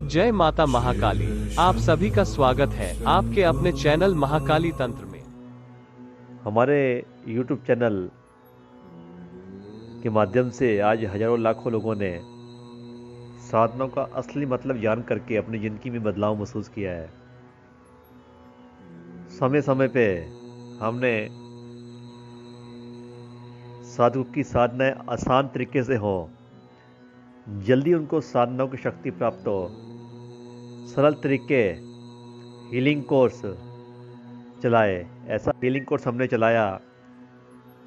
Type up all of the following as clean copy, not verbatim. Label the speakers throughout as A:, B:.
A: जय माता महाकाली। आप सभी का स्वागत है आपके अपने चैनल महाकाली तंत्र में।
B: हमारे YouTube चैनल के माध्यम से आज हजारों लाखों लोगों ने साधनाओं का असली मतलब जान करके अपनी ज़िंदगी में बदलाव महसूस किया है। समय समय पे हमने साधु की साधनाएं आसान तरीके से हो, जल्दी उनको साधनाओं की शक्ति प्राप्त हो, सरल तरीके हीलिंग कोर्स चलाए। ऐसा हीलिंग कोर्स हमने चलाया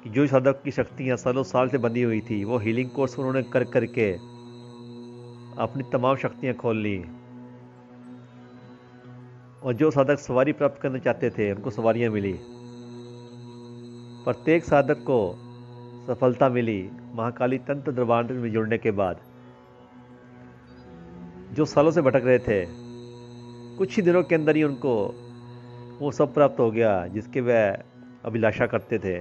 B: कि जो साधक की शक्तियाँ सालों साल से बंधी हुई थी, वो हीलिंग कोर्स उन्होंने कर करके अपनी तमाम शक्तियाँ खोल ली। और जो साधक सवारी प्राप्त करना चाहते थे, उनको सवारियाँ मिली। प्रत्येक साधक को सफलता मिली महाकाली तंत्र दरबार में जुड़ने के बाद। जो सालों से भटक रहे थे, कुछ ही दिनों के अंदर ही उनको वो सब प्राप्त हो गया जिसके वह अभिलाषा करते थे।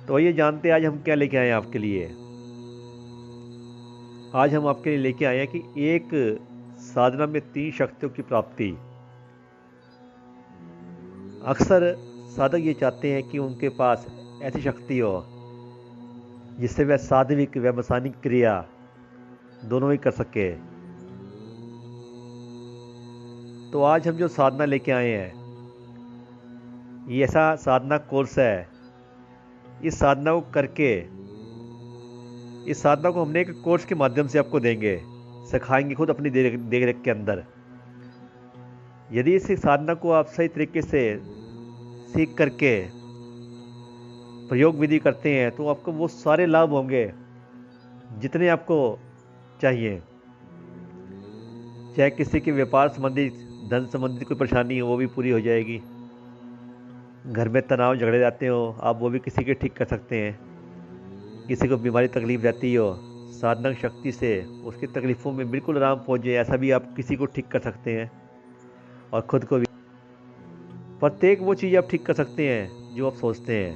B: तो ये जानते आज हम क्या लेके आए हैं आपके लिए। आज हम आपके लिए लेके आए हैं कि एक साधना में 3 शक्तियों की प्राप्ति। अक्सर साधक ये चाहते हैं कि उनके पास ऐसी शक्ति हो जिससे वह सात्विक व मसानिक क्रिया दोनों ही कर सके। तो आज हम जो साधना लेके आए हैं, ये ऐसा साधना कोर्स है। इस साधना को करके, इस साधना को हमने एक कोर्स के माध्यम से आपको देंगे, सिखाएंगे खुद अपनी देख रेख के अंदर। यदि इस साधना को आप सही तरीके से सीख करके प्रयोग विधि करते हैं तो आपको वो सारे लाभ होंगे जितने आपको चाहिए। चाहे किसी के व्यापार संबंधित, धन संबंधित कोई परेशानी हो, वो भी पूरी हो जाएगी। घर में तनाव झगड़े रहते हो, आप वो भी किसी के ठीक कर सकते हैं। किसी को बीमारी तकलीफ रहती हो, साधना शक्ति से उसकी तकलीफ़ों में बिल्कुल आराम पहुंच जाए, ऐसा भी आप किसी को ठीक कर सकते हैं। और ख़ुद को भी प्रत्येक वो चीज़ आप ठीक कर सकते हैं जो आप सोचते हैं।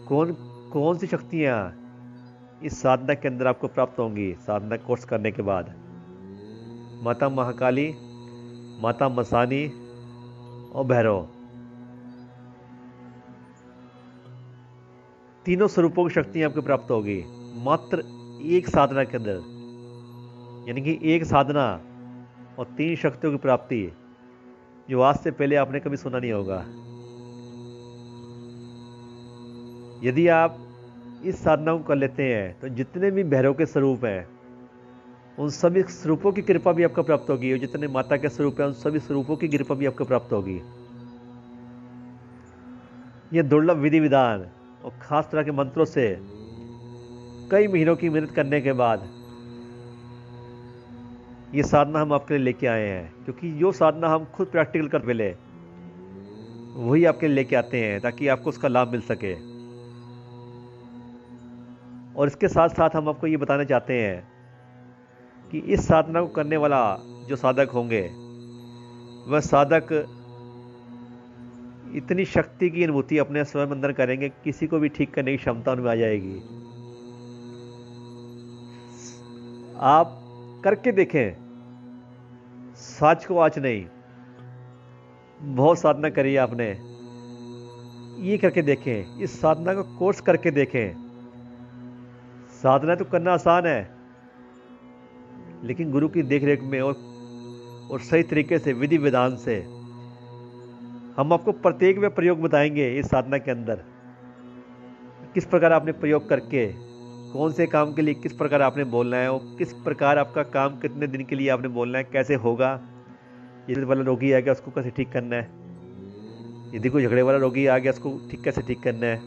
B: कौन कौन सी शक्तियाँ इस साधना के अंदर आपको प्राप्त होंगी साधना कोर्स करने के बाद। माता महाकाली, माता मसानी और भैरव, तीनों स्वरूपों की शक्तियाँ आपको प्राप्त होगी मात्र एक साधना के अंदर। यानी कि एक साधना और 3 शक्तियों की प्राप्ति, जो आज से पहले आपने कभी सुना नहीं होगा। यदि आप इस साधना को कर लेते हैं तो जितने भी भैरव के स्वरूप हैं, उन सभी स्वरूपों की कृपा भी आपको प्राप्त होगी। और जितने माता के स्वरूप हैं, उन सभी स्वरूपों की कृपा भी आपको प्राप्त होगी। यह दुर्लभ विधि विधान और खास तरह के मंत्रों से कई महीनों की मेहनत करने के बाद ये साधना हम आपके लिए लेके आए हैं। क्योंकि जो साधना हम खुद प्रैक्टिकल कर मिले, वही आपके लिए लेके आते हैं ताकि आपको उसका लाभ मिल सके। और इसके साथ साथ हम आपको ये बताना चाहते हैं कि इस साधना को करने वाला जो साधक होंगे, वह साधक इतनी शक्ति की अनुभूति अपने स्वयं अंदर करेंगे, किसी को भी ठीक करने की क्षमता उनमें आ जाएगी। आप करके देखें, सच को आज नहीं। बहुत साधना करी आपने, ये करके देखें, इस साधना का कोर्स करके देखें। साधना तो करना आसान है, लेकिन गुरु की देखरेख में और सही तरीके से विधि विधान से हम आपको प्रत्येक में प्रयोग बताएंगे। इस साधना के अंदर किस प्रकार आपने प्रयोग करके, कौन से काम के लिए किस प्रकार आपने बोलना है, और किस प्रकार आपका काम कितने दिन के लिए आपने बोलना है, कैसे होगा। यदि वाला रोगी आ गया, उसको कैसे ठीक करना है। यदि कोई झगड़े वाला रोगी आ गया, उसको कैसे ठीक करना है।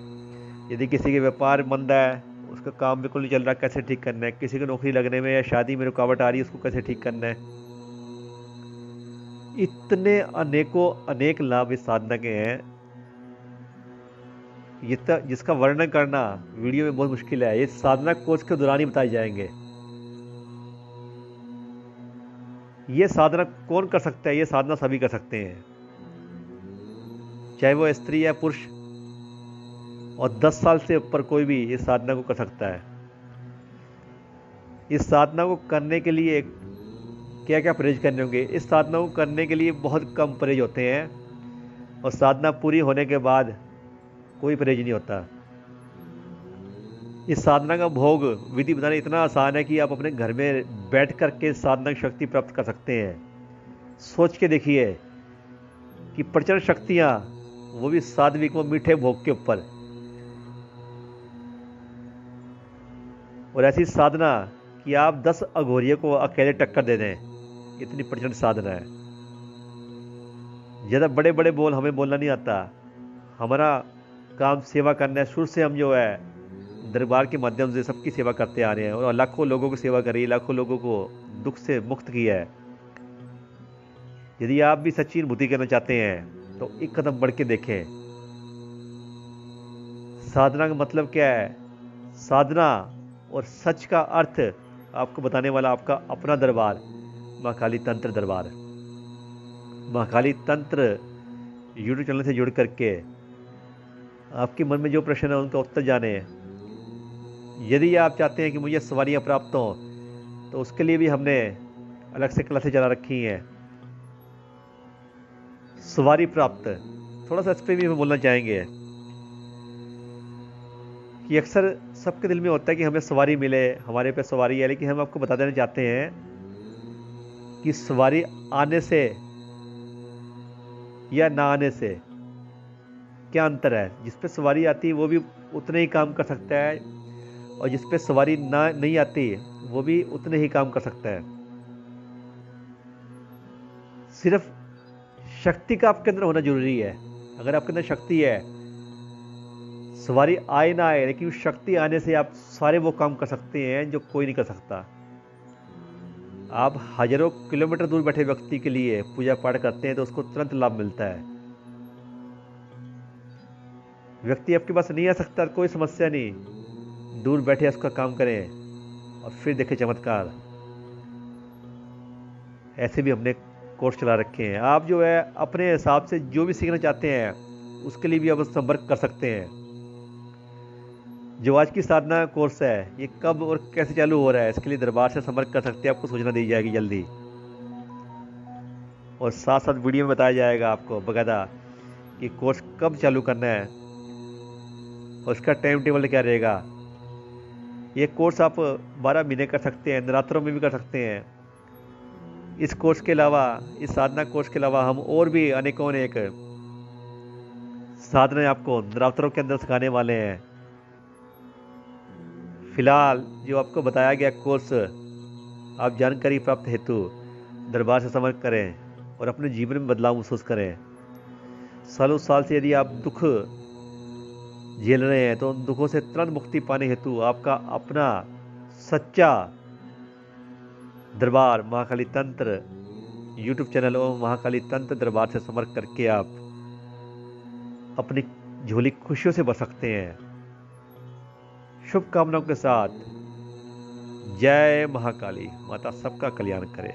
B: यदि किसी के व्यापार मंदा है, उसका काम बिल्कुल नहीं चल रहा, कैसे ठीक करना है। किसी को नौकरी लगने में या शादी में रुकावट आ रही है, उसको कैसे ठीक करना है। इतने अनेकों अनेक लाभ इस साधना के हैं, जिसका वर्णन करना वीडियो में बहुत मुश्किल है। ये साधना कोर्स के दौरान ही बताए जाएंगे। ये साधना कौन कर सकता है? ये साधना सभी कर सकते हैं, चाहे वो स्त्री या पुरुष। और 10 साल से ऊपर कोई भी इस साधना को कर सकता है। इस साधना को करने के लिए क्या क्या परहेज करने होंगे। इस साधना को करने के लिए बहुत कम परहेज होते हैं, और साधना पूरी होने के बाद कोई परहेज नहीं होता। इस साधना का भोग विधि बताना इतना आसान है कि आप अपने घर में बैठ कर के साधना की शक्ति प्राप्त कर सकते हैं। सोच के देखिए कि प्रचंड शक्तियां, वो भी सात्विक व मीठे भोग के ऊपर, और ऐसी साधना कि आप 10 अघोरियों को अकेले टक्कर दे दें, इतनी प्रचंड साधना है। ज़्यादा बड़े बड़े बोल हमें बोलना नहीं आता। हमारा काम सेवा करना है। शुरू से हम जो है दरबार के माध्यम से सबकी सेवा करते आ रहे हैं, और लाखों लोगों की सेवा करी, लाखों लोगों को दुख से मुक्त किया है। यदि आप भी सच्ची अनुभूति करना चाहते हैं तो एक कदम बढ़ के देखें। साधना का मतलब क्या है? साधना और सच का अर्थ आपको बताने वाला आपका अपना दरबार, महाकाली तंत्र दरबार। महाकाली तंत्र यूट्यूब चैनल से जुड़ करके आपके मन में जो प्रश्न है उनका उत्तर जाने। यदि आप चाहते हैं कि मुझे सवारियां प्राप्त हों, तो उसके लिए भी हमने अलग से क्लासें चला रखी हैं। सवारी प्राप्त, थोड़ा सा इस पर भी हम बोलना चाहेंगे कि अक्सर सबके दिल में होता है कि हमें सवारी मिले, हमारे पे सवारी है, लेकिन हम आपको बता देना चाहते हैं कि सवारी आने से या ना आने से क्या अंतर है। जिस पे सवारी आती है वो भी उतने ही काम कर सकता है, और जिस पे सवारी ना नहीं आती वो भी उतने ही काम कर सकता है। सिर्फ शक्ति का आपके अंदर होना जरूरी है। अगर आपके अंदर शक्ति है, सवारी आए ना आए, लेकिन उस शक्ति आने से आप सारे वो काम कर सकते हैं जो कोई नहीं कर सकता। आप हजारों किलोमीटर दूर बैठे व्यक्ति के लिए पूजा पाठ करते हैं तो उसको तुरंत लाभ मिलता है। व्यक्ति आपके पास नहीं आ सकता, कोई समस्या नहीं, दूर बैठे उसका काम करें और फिर देखें चमत्कार। ऐसे भी हमने कोर्स चला रखे हैं। आप जो है अपने हिसाब से जो भी सीखना चाहते हैं उसके लिए भी आप संपर्क कर सकते हैं। जो आज की साधना कोर्स है ये कब और कैसे चालू हो रहा है, इसके लिए दरबार से संपर्क कर सकते हैं। आपको सूचना दी जाएगी जल्दी, और साथ साथ वीडियो में बताया जाएगा आपको बकायदा कि कोर्स कब चालू करना है और उसका टाइम टेबल क्या रहेगा। ये कोर्स आप 12 महीने कर सकते हैं, नवरात्रों में भी कर सकते हैं। इस कोर्स के अलावा, इस साधना कोर्स के अलावा हम और भी अनेकों अनेक साधनाएं आपको नवरात्रों के अंदर सिखाने वाले हैं। फिलहाल जो आपको बताया गया कोर्स, आप जानकारी प्राप्त हेतु दरबार से संपर्क करें और अपने जीवन में बदलाव महसूस करें। सालों साल से यदि आप दुख झेल रहे हैं तो उन दुखों से तुरंत मुक्ति पाने हेतु आपका अपना सच्चा दरबार महाकाली तंत्र यूट्यूब चैनल और महाकाली तंत्र दरबार से संपर्क करके आप अपनी झोली खुशियों से भर सकते हैं। शुभकामनाओं के साथ जय महाकाली। माता सबका कल्याण करे।